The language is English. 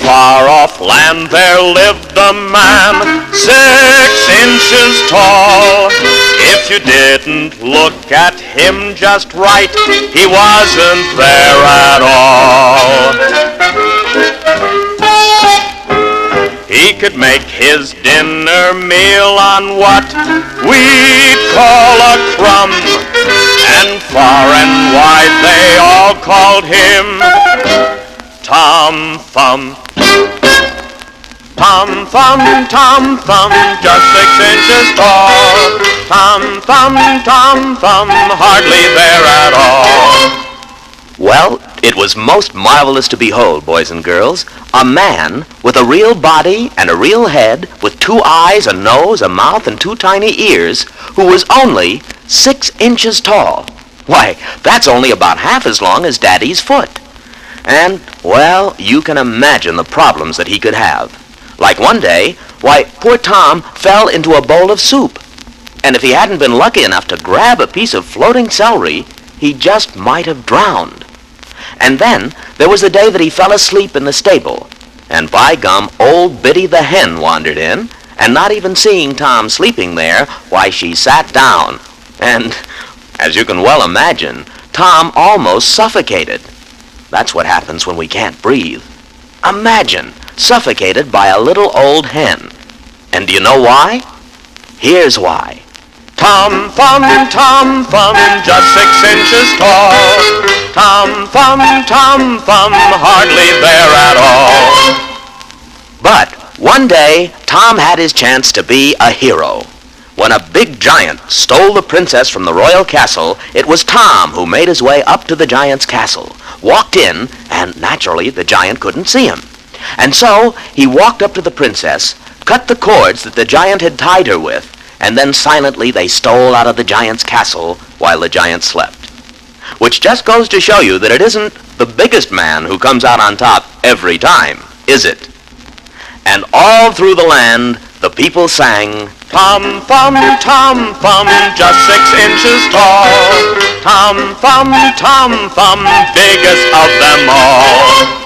far off land there lived a man 6 inches tall. If you didn't look at him just right, he wasn't there at all. He could make his dinner meal on what we'd call a crumb, and far and wide they all called him Tom Thumb. Tom Thumb, Tom Thumb, just 6 inches tall. Tom Thumb, hardly there at all. Well, it was most marvelous to behold, boys and girls, a man with a real body and a real head, with 2 eyes, a nose, a mouth, and 2 tiny ears, who was only 6 inches tall. Why, that's only about half as long as Daddy's foot. And, well, you can imagine the problems that he could have. Like one day, why, poor Tom fell into a bowl of soup. And if he hadn't been lucky enough to grab a piece of floating celery, he just might have drowned. And then there was the day that he fell asleep in the stable. And by gum, old Biddy the hen wandered in, and not even seeing Tom sleeping there, why, she sat down. And, as you can well imagine, Tom almost suffocated. That's what happens when we can't breathe. Imagine suffocated by a little old hen. And do you know why? Here's why. Tom Thumb, just 6 inches tall. Tom Thumb, hardly there at all. But one day, Tom had his chance to be a hero. When a big giant stole the princess from the royal castle, it was Tom who made his way up to the giant's castle, walked in, and naturally the giant couldn't see him. And so he walked up to the princess, cut the cords that the giant had tied her with, and then silently they stole out of the giant's castle while the giant slept. Which just goes to show you that it isn't the biggest man who comes out on top every time, is it? And all through the land, the people sang, Tom Thumb, just 6 inches tall. Tom Thumb, biggest of them all.